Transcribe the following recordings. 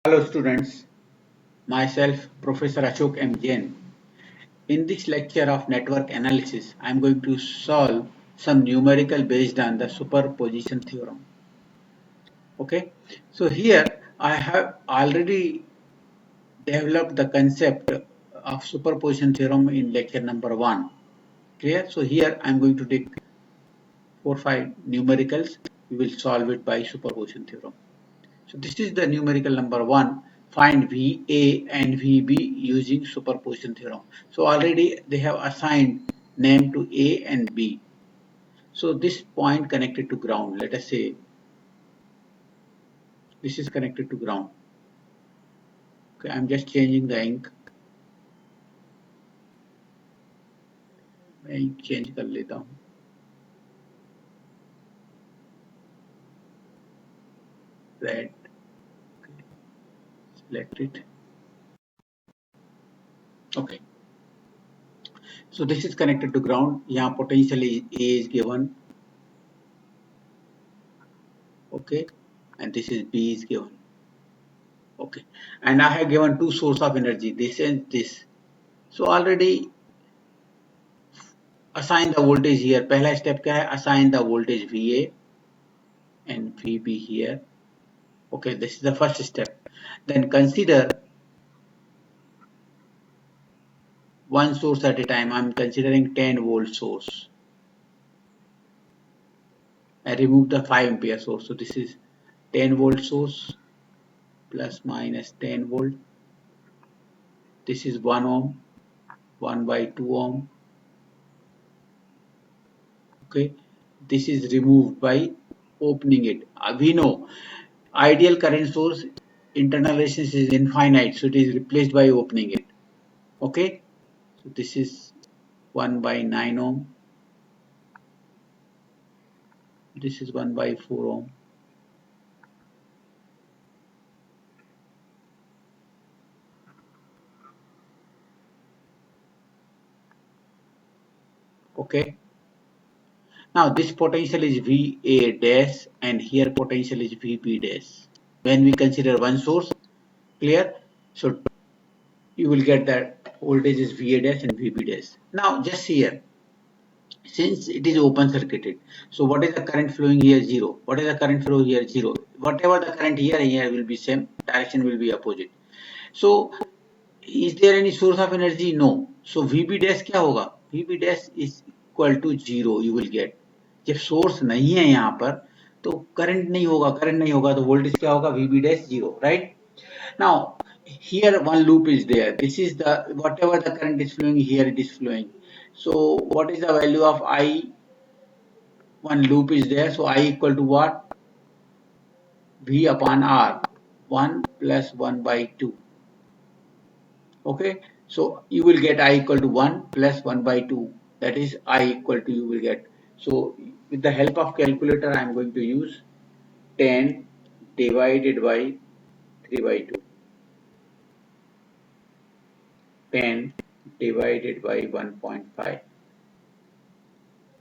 Hello students, myself Professor Ashok M. Jain. In this lecture of network analysis, I am going to solve some numerical based on the superposition theorem. Okay, so here I have already developed the concept of superposition theorem in lecture number 1. Clear? So here I am going to take 4-5 numericals. We will solve it by superposition theorem. So this is the numerical number 1. Find VA and VB using superposition theorem. So already they have assigned name to A and B. So this point connected to ground. Let us say this is connected to ground. Okay, I'm just changing the ink. मैं ink change कर लेता हूँ. Red. Okay. Select it. Okay. So this is connected to ground. यहाँ potential A is given. Okay, and this is B is given. Okay, and I have given two source of energy, this and this. So already assign the voltage here. पहला step क्या है? Assign the voltage VA and VB here. Okay, this is the first step. Then consider one source at a time. I'm considering 10 volt source. I remove the 5 ampere source. So this is 10 volt source plus minus 10 volt. This is 1 ohm, 1 by 2 ohm. Okay, this is removed by opening it. We know ideal current source internal resistance is infinite, so it is replaced by opening it. Okay, so this is 1 by 9 ohm, this is 1 by 4 ohm. Okay, now this potential is VA dash and here potential is VB dash. When we consider one source, clear? So you will get that voltage is VA dash and VB dash. Now just here, since it is open circuited, so what is the current flowing here? Zero. What is the current flow here? Zero. Whatever the current here will be same, direction will be opposite. So is there any source of energy? No. So VB dash क्या होगा? VB dash is equal to 0 you will get. जब source नहीं है यहाँ पर तो current नहीं होगा तो वोल्टेज क्या होगा? VB dash 0, right? Now here one loop is there. This is the whatever the current is flowing here, it is flowing. So what is the value of I? One loop is there, so I equal to what? V upon R, 1 plus 1 by 2. Okay, so you will get I equal to 1 plus 1 by 2. That is I equal to you will get. So with the help of calculator, I am going to use 10 divided by 3 by 2. 10 divided by 1.5.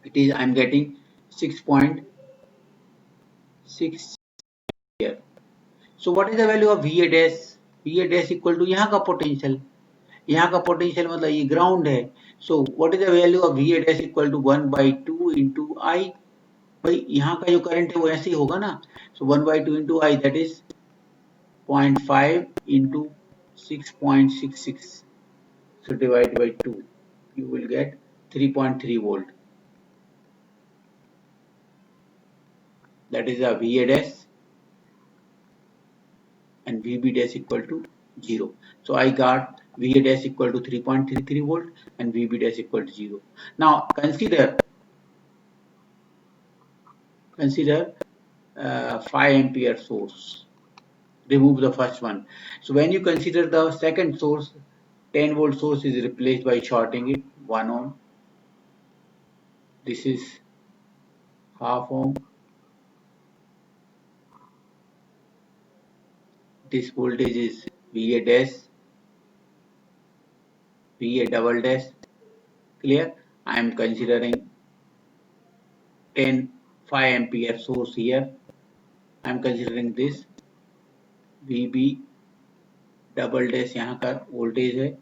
It is I am getting 6.6 here. So what is the value of VA dash? VA dash equal to यहाँ का potential. यहाँ का potential मतलब ये ground है. So what is the value of V dash equal to 1/2 into I. भाई यहाँ का जो करंट है वो ऐसे ही होगा ना. सो 1/2 into I that is 0.5 into 6.66. So divide by 2 you will get 3.3 volt. That is a VA dash and VB dash equal to 0. So I got VA dash equal to 3.33 volt and VB dash equal to 0. Now consider 5 ampere source. Remove the first one. So when you consider the second source, 10 volt source is replaced by shorting it, 1 ohm. This is half ohm. This voltage is VA dash, VA double dash. Clear? I am considering 5 ampere source here. I am considering this VB double dash यहाँ का voltage है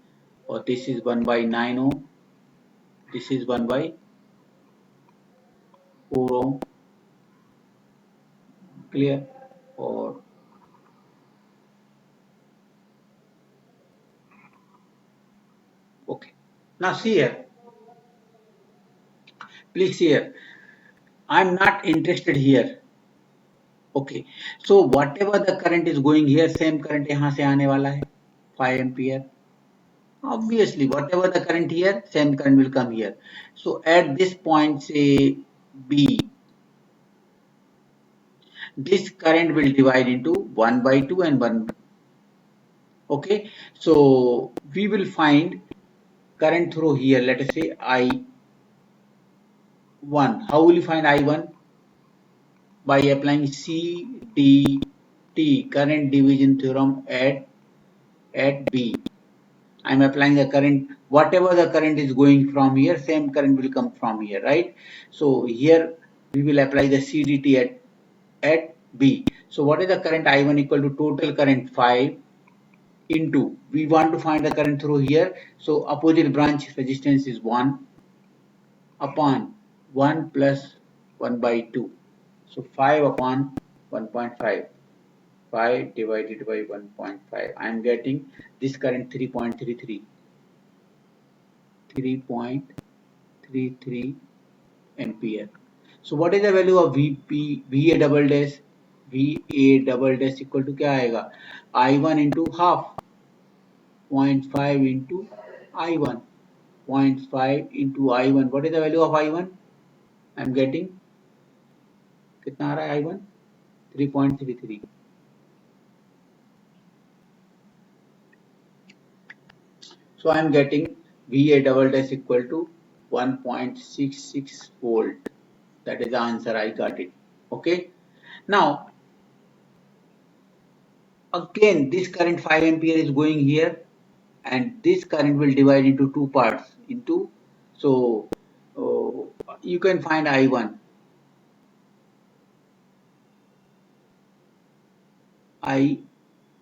और this is 1/9 ohm, this is 1/4 ohm, clear. और okay, now see here, please see here, I'm not interested here. Okay, so whatever the current is going here, same current यहाँ से आने वाला है 5 ampere. Obviously, whatever the current here, same current will come here. So at this point, say B, this current will divide into 1/2 and 1. Okay, so we will find current through here. Let us say I1. How will you find I1? By applying CDT, current division theorem at B. I am applying the current, whatever the current is going from here, same current will come from here, right? So here we will apply the CDT at B. So what is the current I1 equal to total current 5 into, we want to find the current through here, so opposite branch resistance is 1 upon 1 plus 1/2. So 5 upon 1.5. 5 divided by 1.5. I am getting this current 3.33 ampere. So what is the value of VA double dash? VA double dash equal to क्या आएगा? I1 into half, 0.5 into I1, 0.5 into I1. What is the value of I1? I am getting कितना आ रहा है I1? 3.33. So I am getting VA double dash equal to 1.66 volt. That is the answer. I got it. Okay. Now again, this current 5 ampere is going here, and this current will divide into two parts. So you can find I1. I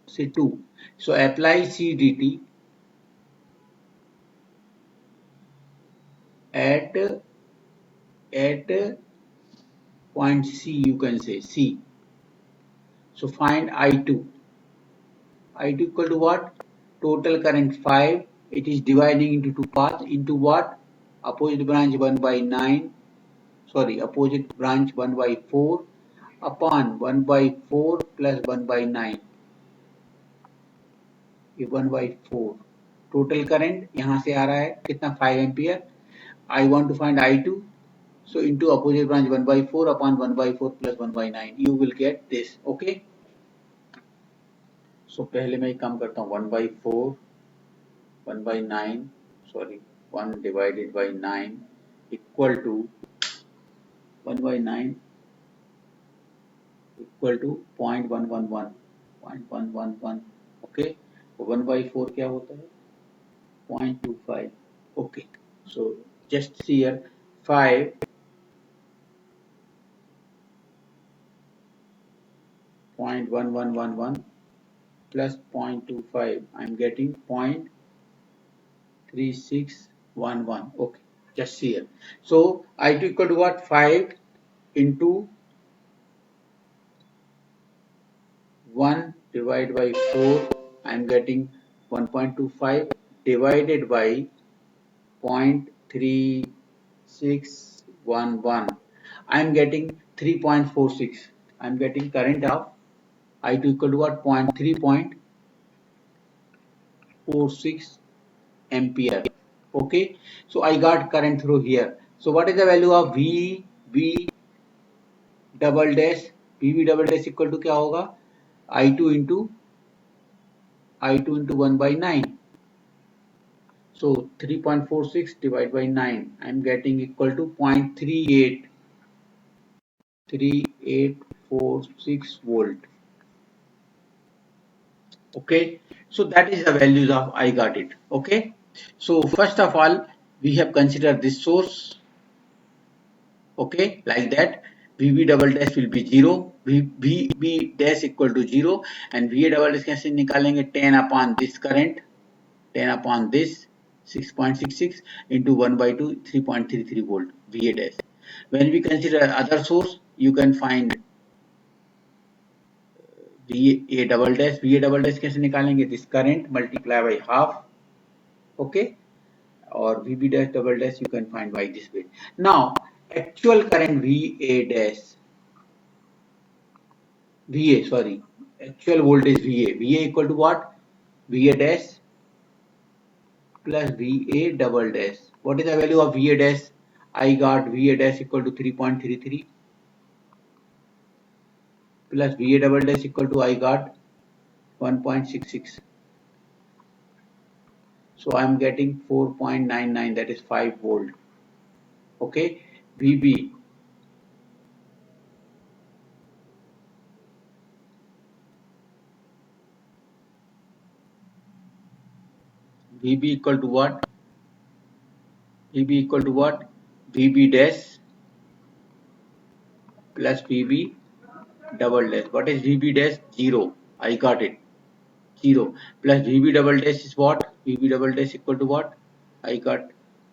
say 2. So apply CDT at point C, you can say C. So find I2. I2 equal to what? Total current 5. It is dividing into two parts. Into what? Opposite branch 1/9. Sorry, opposite branch 1/4 upon 1/4 plus 1/9. ये 1/4. Total current यहाँ से आ रहा है कितना? 5 ampere. I want to find I2. So into opposite branch 1/4 upon 1/4 plus 1/9. You will get this. Okay. So पहले मैं एक काम करता हूँ, 1/4, 1/9, sorry, 1 divided by 9 equal to 1/9 equal to 0.111, 0.111. Okay. 1/4 क्या होता है? 0.25. Okay. So just see here, 5 0.1111 plus 0.25. I'm getting 0.3611. Okay, just see here. So I2 equal to what? 5 into 1 divided by 4. I'm getting 1.25 divided by 0.3611. I'm getting 3.46. I'm getting current of I2 equal to what? 3.46 ampere. Okay, so I got current through here. So what is the value of VB double dash? VB double dash equal to क्या होगा? I2 into 1/9. So 3.46 divided by 9. I'm getting equal to 0.3846 volt. Okay, so that is the values of I got it. Okay, so first of all we have considered this source. Okay, like that. VB double dash will be 0, VB dash equal to 0, and VA double dash कैसे निकालेंगे? 10 upon this current, 10 upon this 6.66 into 1 by 2, 3.33 volt VA dash. When we consider other source, you can find VA double dash. VA double dash कैसे निकालेंगे? This current multiply by half, okay, or VB dash double dash you can find by this way. Now actual current actual voltage VA equal to what? VA dash plus VA double dash. What is the value of VA dash? I got VA dash equal to 3.33 plus VA double dash equal to I got 1.66. So I am getting 4.99, that is 5 volt. Okay, VB equal to what? VB equal to what? VB dash plus VB double dash. What is VB dash? 0. I got it. 0 plus VB double dash is what? VB double dash equal to what? I got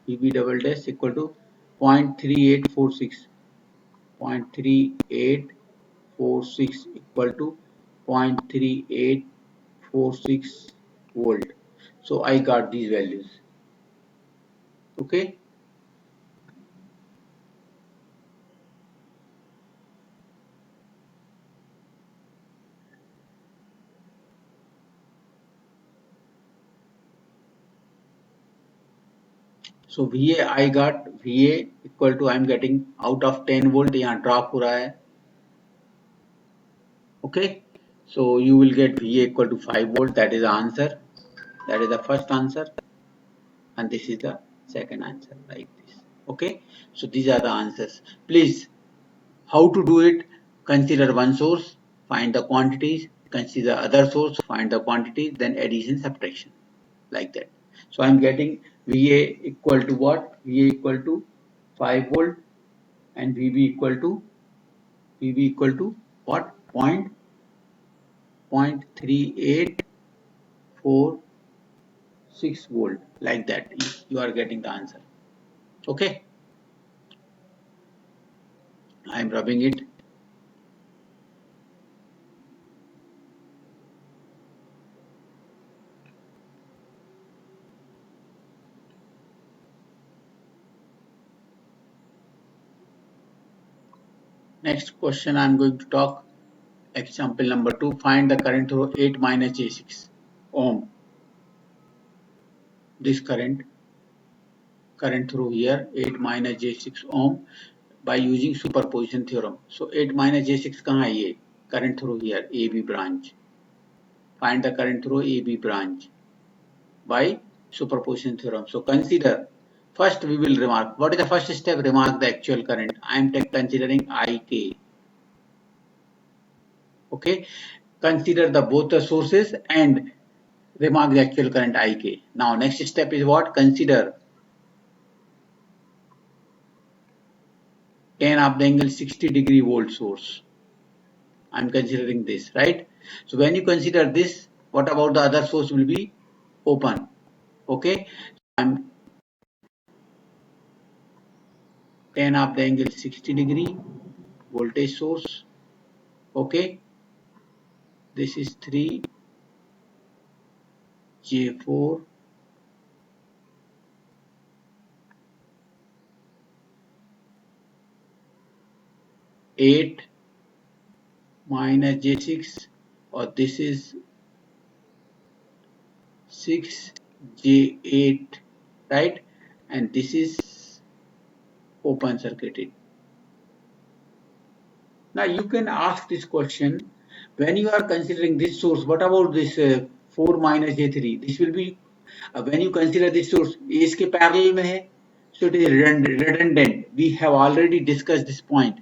VB double dash equal to 0.3846. 0.3846 equal to 0.3846 volt. So I got these values. Okay. So VA I got VA equal to I am getting out of 10 volt यहाँ drop हो रहा है. Okay. So you will get VA equal to 5 volt. That is the answer. That is the first answer. And this is the second answer like this. Okay. So these are the answers. Please, how to do it? Consider one source, find the quantities, consider other source, find the quantities, then addition, subtraction, like that. So I'm getting VA equal to what? VA equal to 5 volt and VB equal to what? 0.3846 volt, like that. You are getting the answer. Okay. I'm rubbing it. Next question I'm going to talk. Example number 2. Find the current through 8 minus J6 ohm. This current through here 8 minus J6 ohm by using superposition theorem. So 8 minus J6 कहाँ है ये? Current through here AB branch. Find the current through AB branch by superposition theorem. So consider, first we will remark. What is the first step? Remark the actual current. I am considering IK. Okay. Consider the both the sources and remark the actual current IK. Now next step is what? Consider tan of the angle 60-degree volt source. I'm considering this, right? So when you consider this, what about the other source will be open? Okay, I'm tan of the angle 60-degree voltage source. Okay, this is 3J4 8 minus J6, or this is 6J8, right? And this is open circuited. Now you can ask this question, when you are considering this source, what about this 4 minus J3? This will be, when you consider this source, इसके parallel में है, so it is redundant. We have already discussed this point.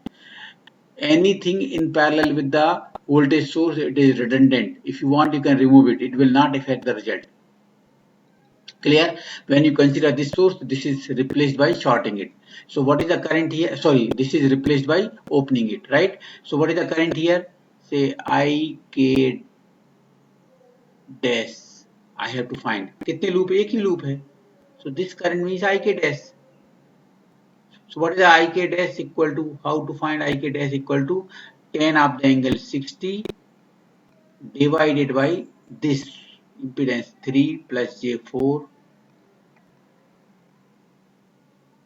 Anything in parallel with the voltage source, it is redundant. If you want, you can remove it. It will not affect the result. Clear? When you consider this source, this is replaced by shorting it. So what is the current here? Sorry, this is replaced by opening it, right? So what is the current here? Say IK dash. I have to find. कितने loop? एक ही loop है. So this current means IK dash. So what is the IK dash equal to? How to find IK dash equal to tan of the angle 60 divided by this impedance 3 plus J4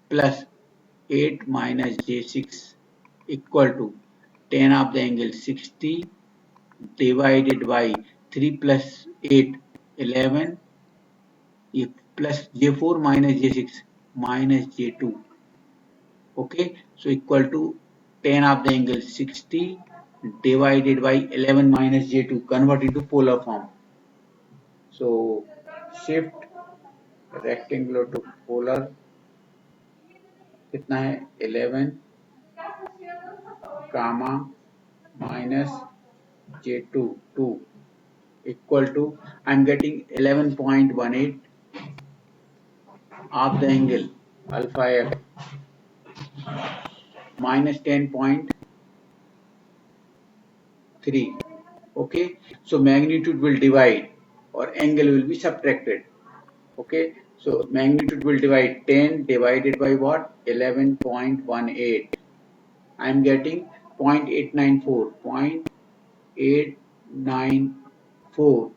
plus 8 minus J6 equal to tan of the angle 60 divided by 3 plus 8 11 plus J4 minus J6 minus J2. Okay, so equal to tan of the angle 60 divided by 11 minus J2, convert into polar form. So shift rectangular to polar कितना है 11 comma minus J2 2 equal to I'm getting 11.18 of the angle alpha f minus 10.3. Okay, so magnitude will divide or angle will be subtracted. Okay, so magnitude will divide 10 divided by what 11.18. I'm getting 0.894 0.894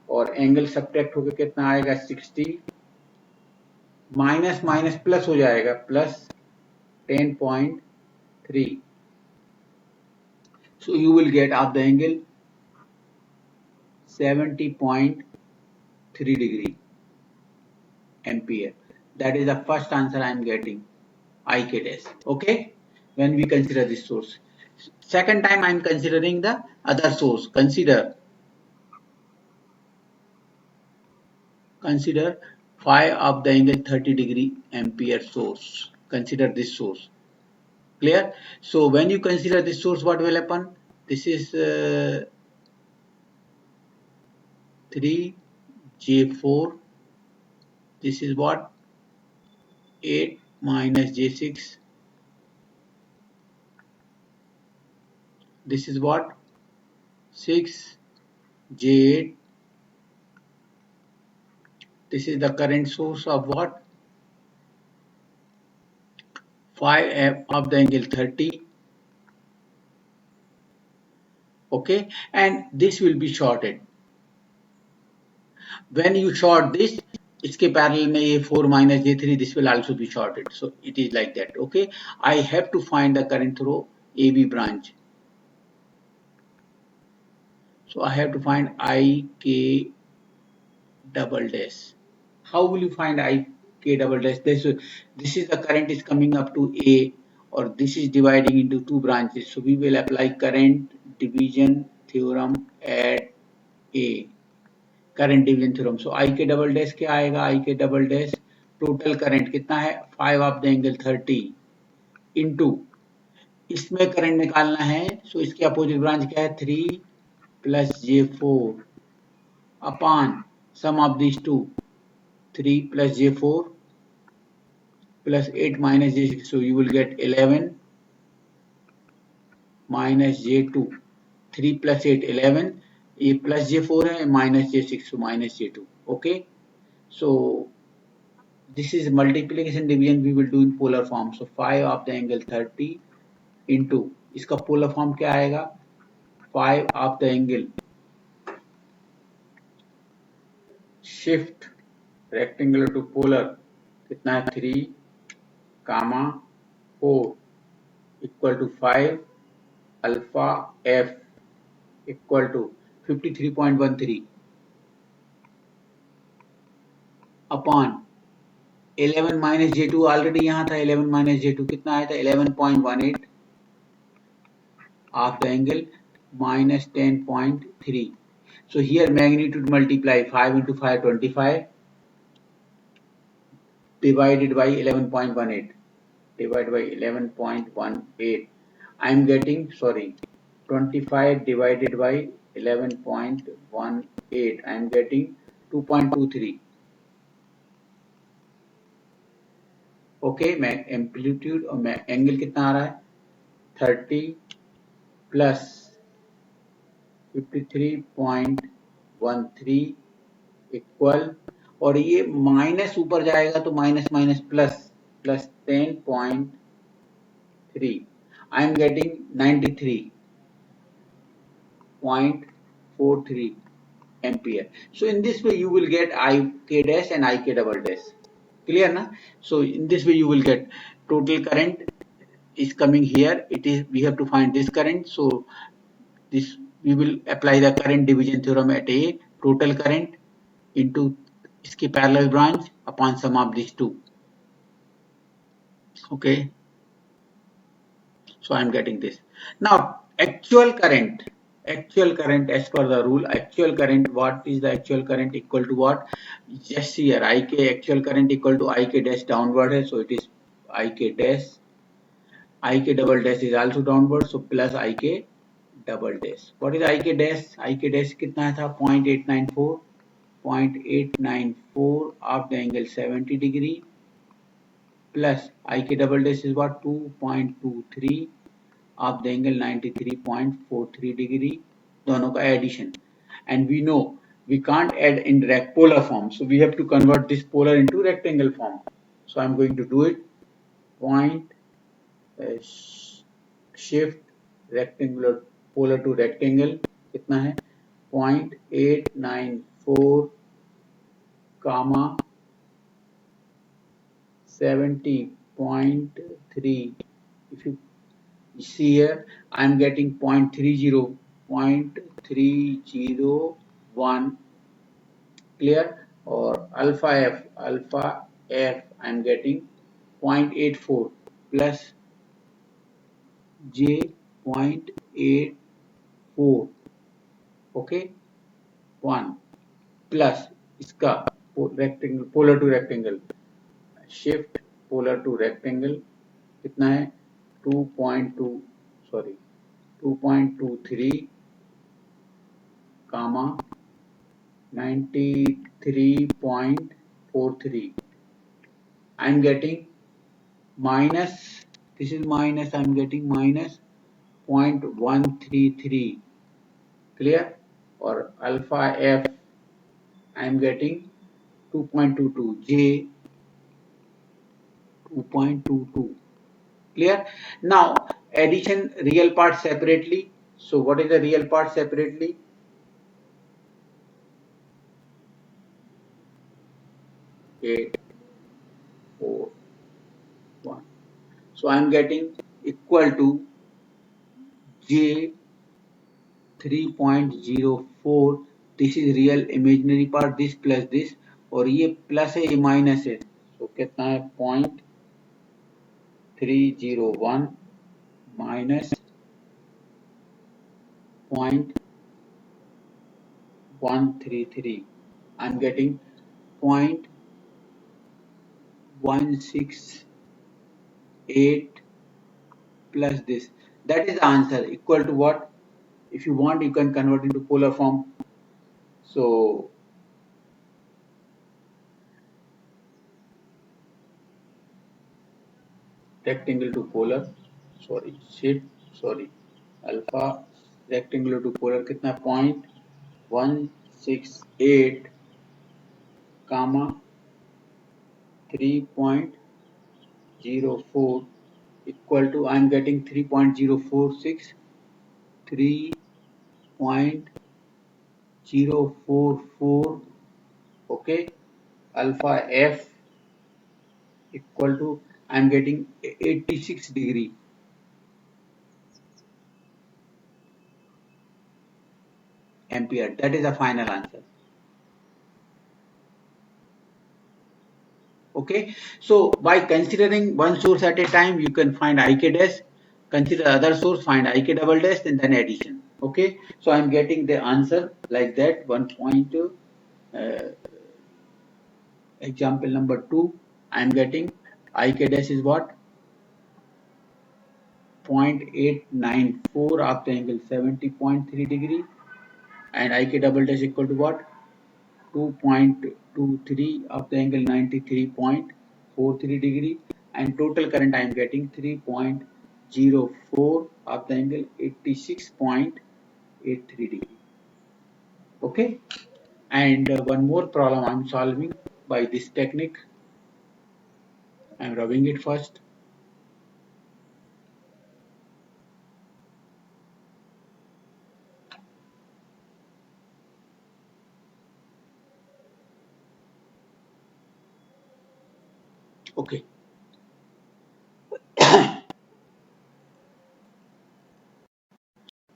और angle subtract होकर कितना आएगा 60 minus minus plus हो जाएगा plus 10.3. So you will get of the angle 70.3 degree ampere. That is the first answer I am getting. IK dash. Okay, when we consider this source. Second time I am considering the other source. Consider phi of the angle 30 degree ampere source. Consider this source. Clear? So when you consider this source, what will happen? This is 3J4. This is what 8 minus J6. This is what 6J8. This is the current source of what? Phi of the angle 30. Okay, and this will be shorted. When you short this, इसके parallel में ये 4 minus J3, this will also be shorted. So it is like that. Okay, I have to find the current through AB branch. So I have to find IK double dash. How will you find IK double dash? This is the current is coming up to A, or this is dividing into two branches. So we will apply current division theorem at A. Current division theorem. So IK double dash क्या आएगा? IK double dash total current कितना है 5 of the angle 30 into इसमें current निकालना है. So इसके opposite branch क्या है 3 plus J4 upon sum of this two 3 plus J4 plus 8 minus J6. So you will get 11 minus J2. 3 plus 8 11. ये plus J4 है minus J6 so minus J2. Okay, so this is multiplication division we will do in polar form. So 5 of the angle 30 into इसका polar form क्या आएगा 5 of the angle shift rectangular to polar कितना है 3 comma 4 equal to 5 alpha f equal to 53.13 upon 11 minus J2 already यहाँ था 11 minus J2 कितना आया था 11.18 of the angle minus 10.3. So here magnitude multiply 5 into 5 25 divided by 11.18 divided by 11.18. I am getting 25 divided by 11.18. I am getting 2.23. Okay, मैं amplitude और मैं angle कितना आ रहा है 30 प्लस 53.13 इक्वल, और ये माइनस ऊपर जाएगा तो minus minus plus plus 10.3, I am getting 93.43 ampere. So in this way you will get IK dash and IK double dash. Clear na? So in this way you will get total current is coming here. It is, we have to find this current. So this we will apply the current division theorem at A. Total current into इसकी parallel branch upon sum of these two. Okay. So I am getting this. Now actual current as per the rule, actual current, what is the actual current equal to what? Just here IK actual current equal to IK dash downward hai, so it is IK dash, IK double dash is also downward, so plus IK double dash. What is IK dash? IK dash कितना था 0.894, 0.894 of the angle 70 degree plus IK double dash is what 2.23 of the angle 93.43 degree, दोनों का addition. And we know we can't add in polar form, so we have to convert this polar into rectangle form. So I'm going to do it. Point shift rectangular polar to rectangle कितना है 0.894 comma 70.3. If you see here I am getting 0.301 clear, or alpha f I am getting 0.84 plus j 0.84 okay 1 plus इसका rectangle polar to rectangle shift polar to rectangle कितना है 2.2 sorry 2.23 comma 93.43. I am getting minus, this is minus, I am getting minus 0.133 clear, or alpha f I am getting 2.22 j 2.22 clear. Now addition real part separately. So what is the real part separately? 8 4 1. So I am getting equal to j 3.04. This is real imaginary part, this plus this, और ये plus है ये minus है, तो कितना है 0.301 minus 0.133. I am getting 0.168 plus this. That is the answer, equal to what? If you want you can convert into polar form. So rectangle to polar, sorry shift, sorry alpha rectangular to polar कितना 0.168 comma 3.04 equal to I am getting 3.046 3.044 okay alpha f equal to I am getting 86 degree ampere. That is the final answer. Okay, so by considering one source at a time you can find IK dash, consider other source, find IK double dash, and then addition. Okay, so I'm getting the answer like that. 1.2 example number 2 I'm getting IK dash is what 0.894 of the angle 70.3 degree, and IK double dash equal to what 2.23 of the angle 93.43 degree, and total current I am getting 3.04 of the angle 86.83 degree. Okay, and one more problem I am solving by this technique. I am rubbing it first. Okay.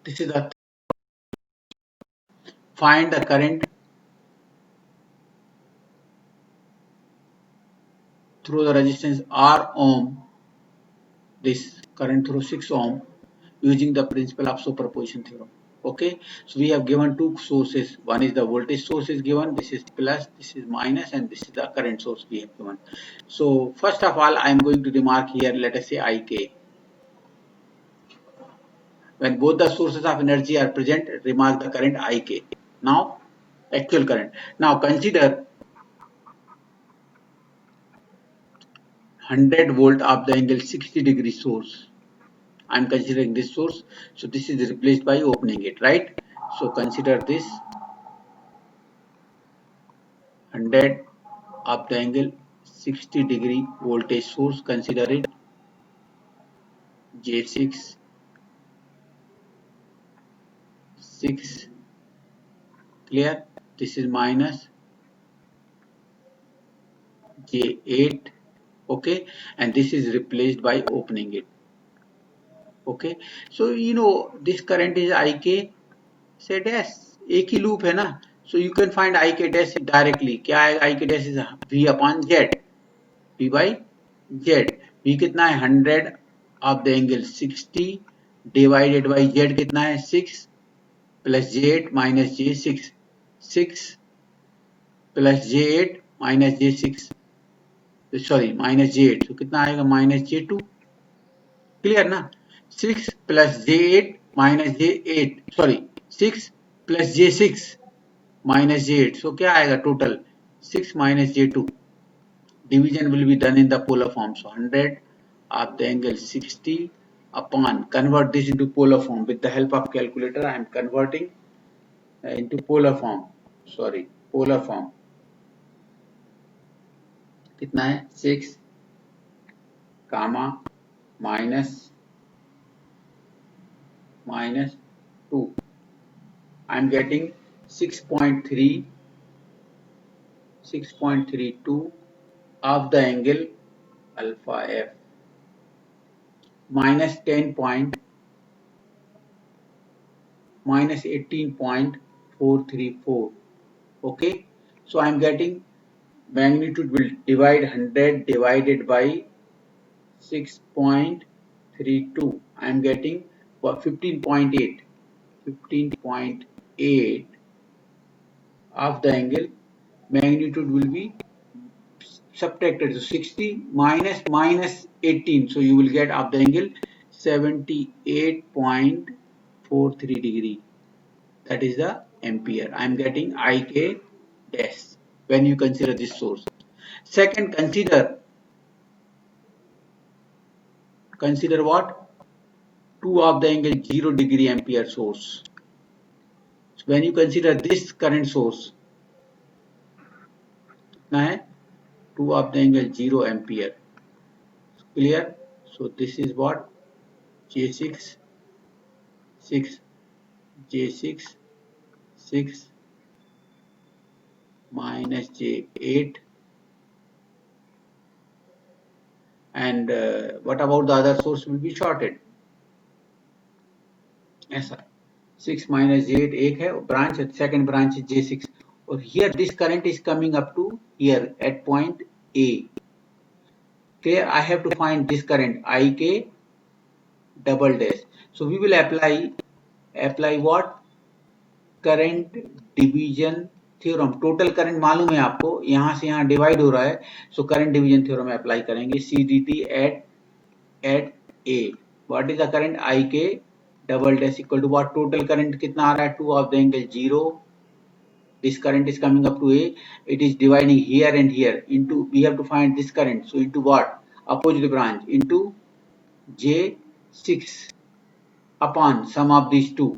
This is the find the current through the resistance R ohm, this current through 6 ohm using the principle of superposition theorem. Okay, so we have given two sources. One is the voltage source is given, this is plus, this is minus, and this is the current source we have given. So first of all, I am going to remark here, let us say IK. When both the sources of energy are present, remark the current IK. Now, actual current. Now consider 100 volt of the angle 60 degree source. I am considering this source, so this is replaced by opening it, right? So consider this 100 of the angle 60 degree voltage source, consider it J6 6, clear. This is minus J8, okay, and this is replaced by opening it. Okay, so you know this current is IK say dash, एक ही loop है ना, so you can find IK dash directly. क्या है IK dash is V upon Z, V by Z. V कितना है 100 of the angle 60 divided by Z कितना है 6 plus J8 minus J6, 6 plus J8 minus J6, sorry minus J8, so कितना आएगा minus J2, clear ना. 6 plus J8 minus J8, sorry 6 plus J6 minus J8, so क्या आएगा total 6 minus J2. Division will be done in the polar form, so 100 of the angle 60 upon, convert this into polar form with the help of calculator. I am converting into polar form, sorry polar form. कितना है 6 comma minus 2. I am getting 6.32 of the angle alpha f minus 18.434. Okay, so I am getting magnitude will divide 100 divided by 6.32. I am getting 15.8 of the angle. Magnitude will be subtracted, so 60 minus 18, so you will get of the angle 78.43 degree. That is the ampere. I am getting IK dash when you consider this source. Second, consider what? 2 of the angle 0 degree ampere source. So when you consider this current source, कितना है 2 of the angle 0 ampere, clear. So this is what J6 6 J6 6 minus J8, and what about the other source will be shorted ऐसा 6 minus J8 एक है branch, second branch is J6, or here this current is coming up to here at point A. Clear. I have to find this current IK double dash, so we will apply what? Current division theorem. Total current मालूम है आपको, यहां से यहां divide हो रहा है, so current division theorem apply करेंगे. CDT at A. What is the current IK double dash equal to what? Total current कितना आ रहा है 2 of the angle 0. This current is coming up to A. It is dividing here and here into, we have to find this current, so into what? opposite branch into J6 upon sum of these two.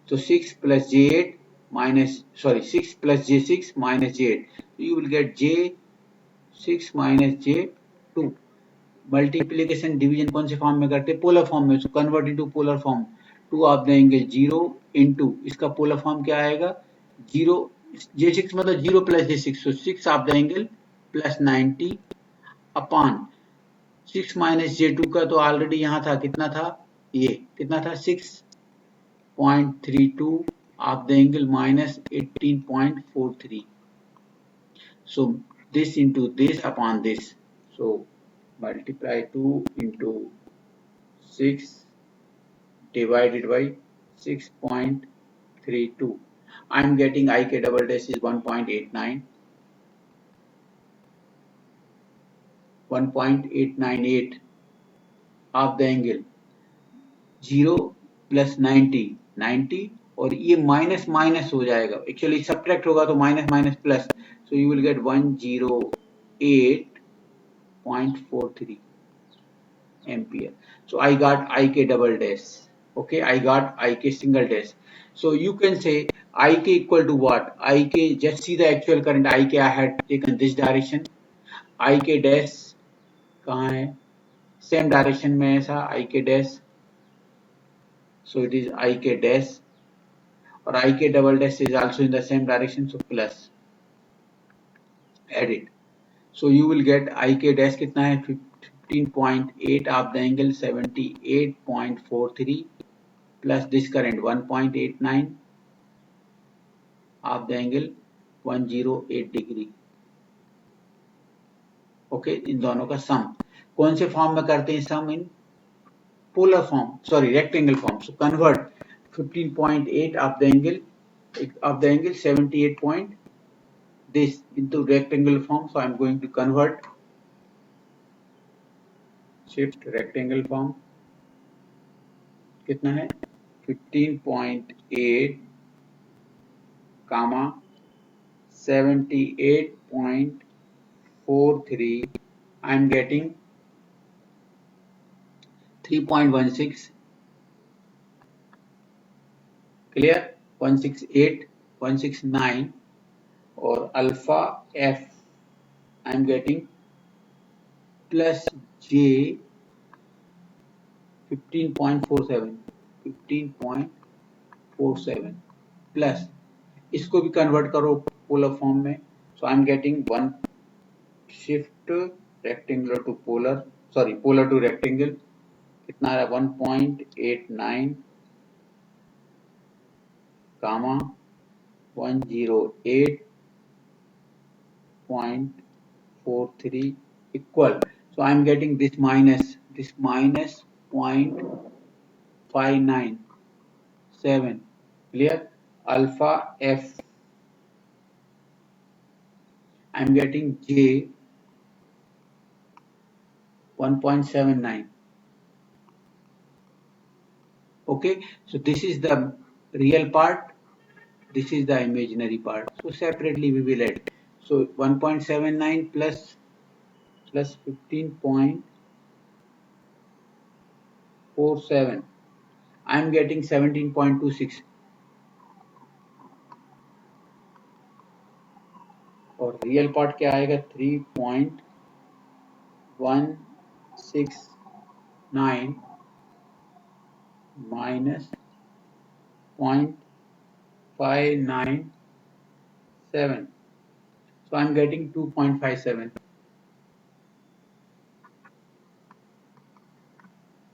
So 6 plus J8 6 plus J6 minus J8. So you will get J6 minus J2. Multiplication division कौन से form में करते हैं? Polar form में. So convert into polar form. 2 of the angle 0 into इसका polar form क्या आएगा? 0 J6 मतलब 0 plus J6. So 6 of the angle plus 90 upon 6 minus J2 का तो ऑलरेडी यहाँ था. कितना था? ये कितना था? 6.32 of the angle minus 18.43. So this into this upon this. So multiply 2 into 6 divided by 6.32. I am getting IK double dash is 1.89. 1.898 of the angle 0 plus 90 और ये माइनस माइनस हो जाएगा. एक्चुअली सब्ट्रैक्ट होगा तो minus minus plus. So you will get 108.43 ampere. So I got IK double dash. Okay, I got IK single dash. So you can say IK equal to what? IK, just see the actual current. IK I had taken this direction. IK dash कहाँ है? Same direction में ऐसा IK dash. So it is IK dash. और IK double dash is also in the same direction. So plus. Add it. So you will get IK dash कितना है? 15.8 of the angle 78.43 plus this current 1.89 of the angle 108 degree. Okay, इन दोनों का sum कौन से form में करते हैं? Sum in polar form, sorry rectangle form. So convert 15.8 of the angle 78 point this into rectangle form. So I am going to convert. Shift rectangle form. कितना है? 15.8 comma 78.43. I am getting 3.16. Clear? 168, 169 और अल्फा F I am getting plus J 15.47 plus इसको भी convert करो polar form में. So I am getting 1 shift rectangular to polar, sorry polar to rectangle. कितना आ रहा है? 1.89 कामा 108.43 equal. So I am getting this minus 0.597. Clear? Alpha F. I am getting J 1.79. Okay, so this is the real part. This is the imaginary part. So separately we will add. So 1.79 plus 15.47. I am getting 17.26. और real part क्या आएगा? 3.169 minus 0.597. So I am getting 2.57.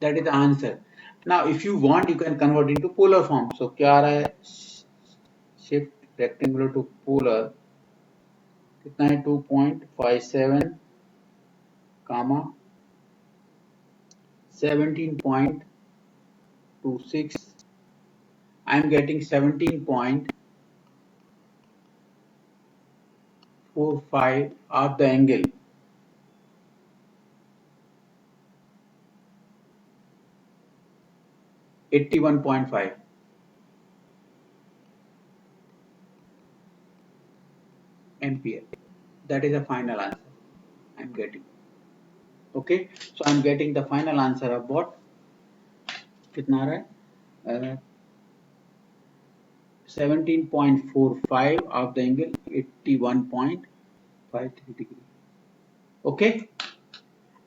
That is the answer. Now if you want you can convert into polar form. So क्या आ रहा है? Shift rectangular to polar. कितना है? 2.57 comma 17.26. I am getting 17.45 of the angle 81.5 ampere. That is the final answer I am getting. Okay, so I'm getting the final answer of what? कितना आ रहा है? 17.45 of the angle 81.53 degree. Okay,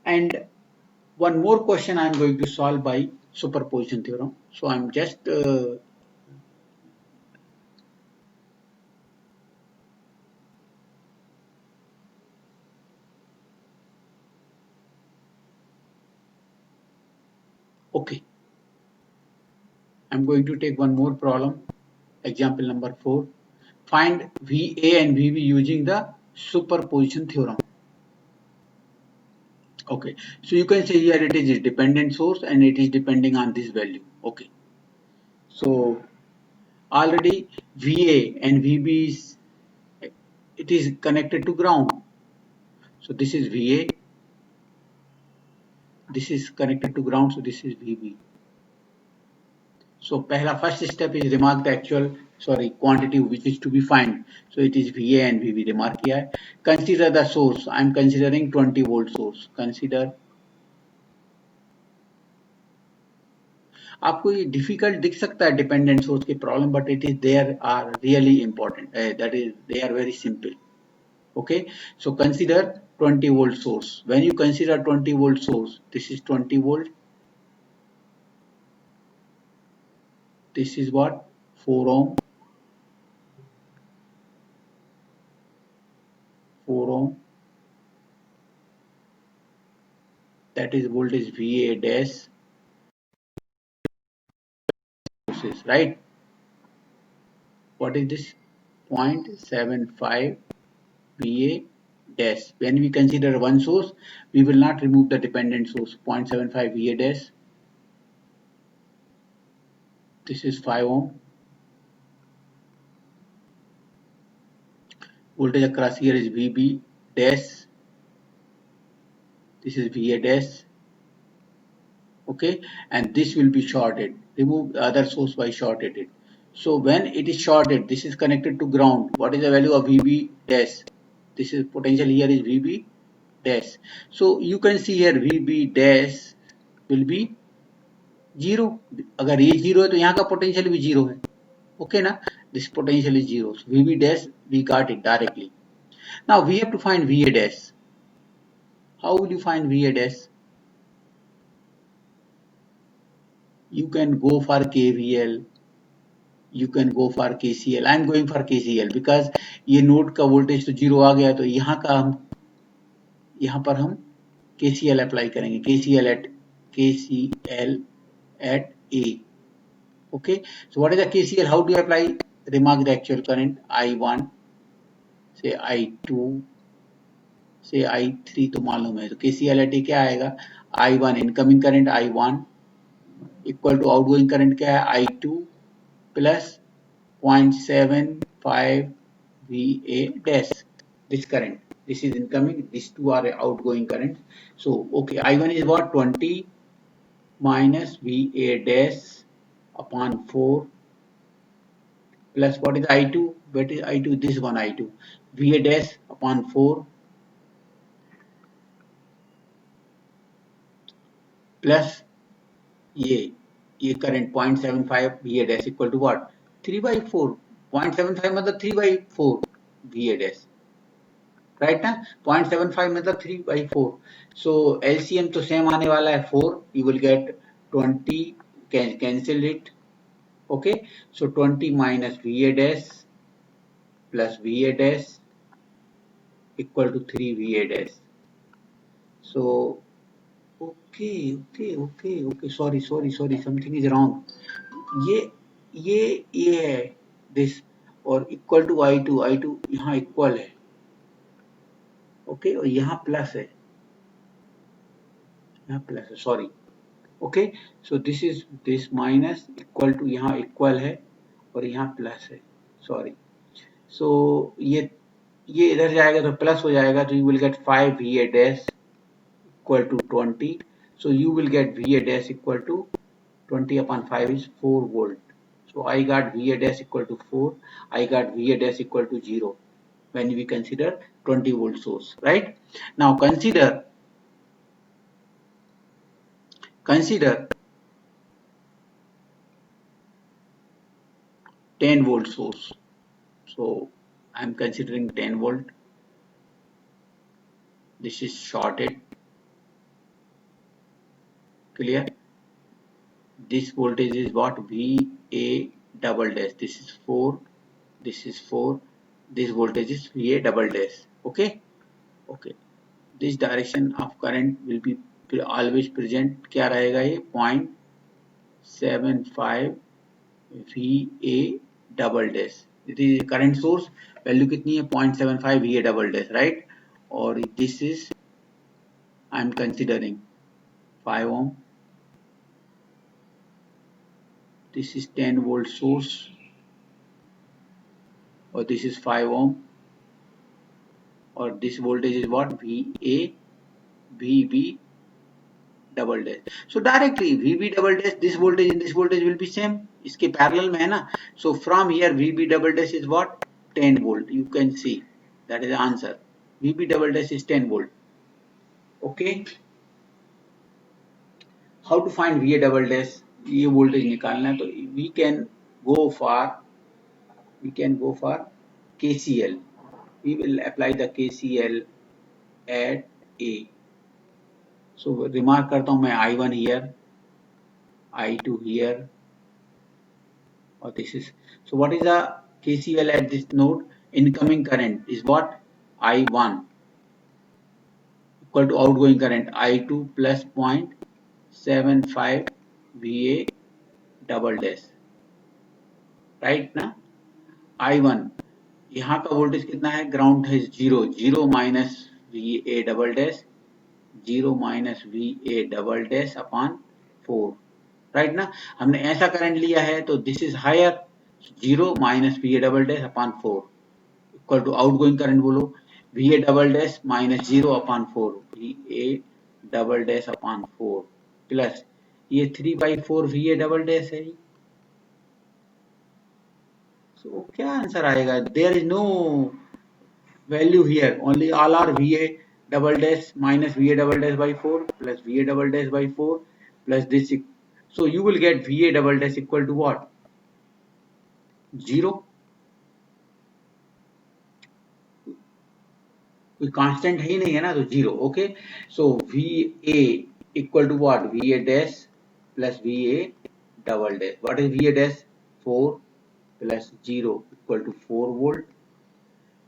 and one more question I'm going to solve by superposition theorem. So I'm just okay. I'm going to take one more problem. Example number 4. Find VA and VB using the superposition theorem. Okay, so you can say here it is a dependent source and it is depending on this value. Okay, so already VA and VB is, it is connected to ground. So this is VA, this is connected to ground, so this is VB. So pehla first step is remark the actual quantity which is to be find. So it is VA and VB remark किया है. Consider the source. I am considering 20 volt source. Consider. आपको ये difficult दिख सकता है dependent source की problem but it is there are really important that is they are very simple. Okay, so consider 20 volt source. When you consider 20 volt source, this is 20 volt, this is what, 4 ohm, 4 ohm, that is voltage VA dash sources, right? What is this? 0.75 VA dash. When we consider one source, we will not remove the dependent source. 0.75 VA dash. This is 5 ohm. Voltage across here is VB dash. This is VA dash. Okay, and this will be shorted. Remove the other source by shorted it. So when it is shorted, this is connected to ground. What is the value of VB dash? This is potential here is VB dash. So you can see here VB dash will be 0. अगर ये 0 है तो यहाँ का potential भी 0 है. Okay ना? This potential is 0. So VB dash we got it directly. Now we have to find VA dash. How will you find VA dash? You can go for KVL. You can go for KCL. I am going for KCL because ये node का voltage तो 0 आ गया तो यहाँ पर हम KCL apply करेंगे. KCL at A. Okay. So what is the KCL? How do you apply? Remark the actual current I1, say I2, say I3 तो मालूम है. तो KCL at A क्या आएगा? I1 incoming current I1 equal to outgoing current क्या है? I2 plus 0.75 VA dash. This current, this is incoming, these two are outgoing currents. So okay, I1 is what? 20 minus VA dash upon 4 plus what is I2? What is I2? This one I2. VA dash upon 4 plus ये current 0.75 VA dash equal to what? 3 by 4. 0.75 मतलब 3 by 4 VA dash. Right ना. 0.75 मतलब 3 by 4. So LCM तो same आने वाला है 4. You will get 20, cancel it. Okay, so 20 minus VA dash plus VA dash equal to 3 VA dash. So okay, sorry, something is wrong. ये है this और equal to I2 यहाँ equal है. Okay, और यहाँ प्लस है, यहाँ प्लस है, sorry. Okay, so this minus equal to यहाँ इक्वल है और यहाँ प्लस है, सॉरी. सो ये इधर जाएगा तो प्लस हो जाएगा, तो you will get 5 VA dash equal to 20. So you will get VA dash equal to 20 upon 5 is 4 volt. So I got VA dash equal to 4. I got VA dash equal to 0 when we consider 20 volt source, right? Now consider consider 10 volt source. So I'm considering 10 volt. This is shorted. Clear? This voltage is what? VA double dash. This is 4. This is 4. This voltage is VA double dash. Okay? Okay. This direction of current will be always present. क्या रहेगा ये? 0.75 VA double dash. It is current source. Value कितनी है? 0.75 VA double dash, right? और this is I am considering 5 ohm. This is 10 volt source, or this is 5 ohm, or this voltage is what? VA VB double dash. So directly VB double dash, this voltage and this voltage will be same. इसके parallel में है ना. So from here VB double dash is what? 10 volt. You can see that is the answer. VB double dash is 10 volt. Okay. How to find VA double dash? ये voltage निकालना है, तो we can go for KCL. We will apply the KCL at A. So remark करता हूँ मैं I1 here, I2 here, or this is. So what is the KCL at this node? Incoming current is what? I1 equal to outgoing current I2 plus 0.75 VA double dash. Right ना? I1 यहाँ का voltage कितना है? Ground है 0. 0 minus VA double dash, 0 minus VA double dash upon 4. Right ना? हमने ऐसा current लिया है तो this is higher. 0 minus VA double dash upon 4 equal to outgoing current बोलो VA double dash minus 0 upon 4 VA double dash upon 4 plus ये 3/4 VA double dash है. So क्या आंसर आएगा? There is no value here, only all are VA double dash minus VA double dash by 4 plus VA double dash by 4 plus this. So you will get VA double dash equal to what? 0. कोई constant है ही नहीं है ना, तो 0. Okay. So VA equal to what? VA dash plus VA double dash. What is VA dash? 4 plus 0 equal to 4 volt.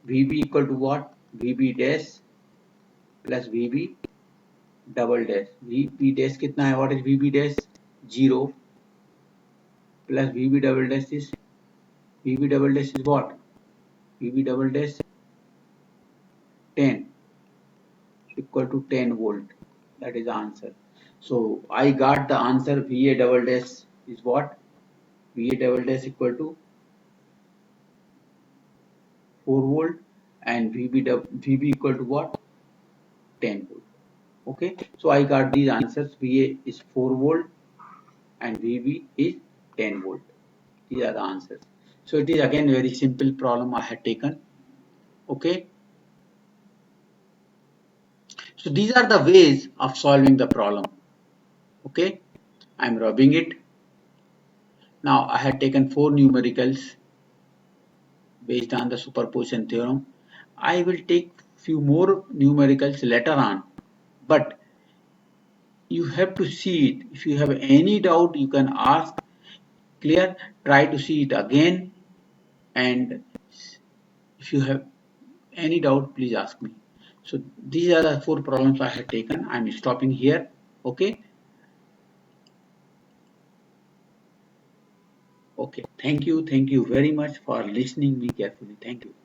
VB equal to what? VB dash plus VB double dash. VB dash कितना है? What is VB dash? 0 plus VB double dash is what? VB double dash 10 equal to 10 volt. That is the answer. So I got the answer. VA double dash is what? VA double dash equal to 4 volt and VB equal to what? 10 volt. Okay. So I got these answers. VA is 4 volt and VB is 10 volt. These are the answers. So it is again very simple problem I had taken. Okay. So these are the ways of solving the problem. Okay. I'm rubbing it. Now I had taken 4 numericals based on the superposition theorem. I will take few more numericals later on, but you have to see it. If you have any doubt, you can ask. Clear? Try to see it again, and if you have any doubt, please ask me. So these are the 4 problems I have taken. I'm stopping here. Okay. Okay. Thank you. Thank you very much for listening me carefully. Thank you.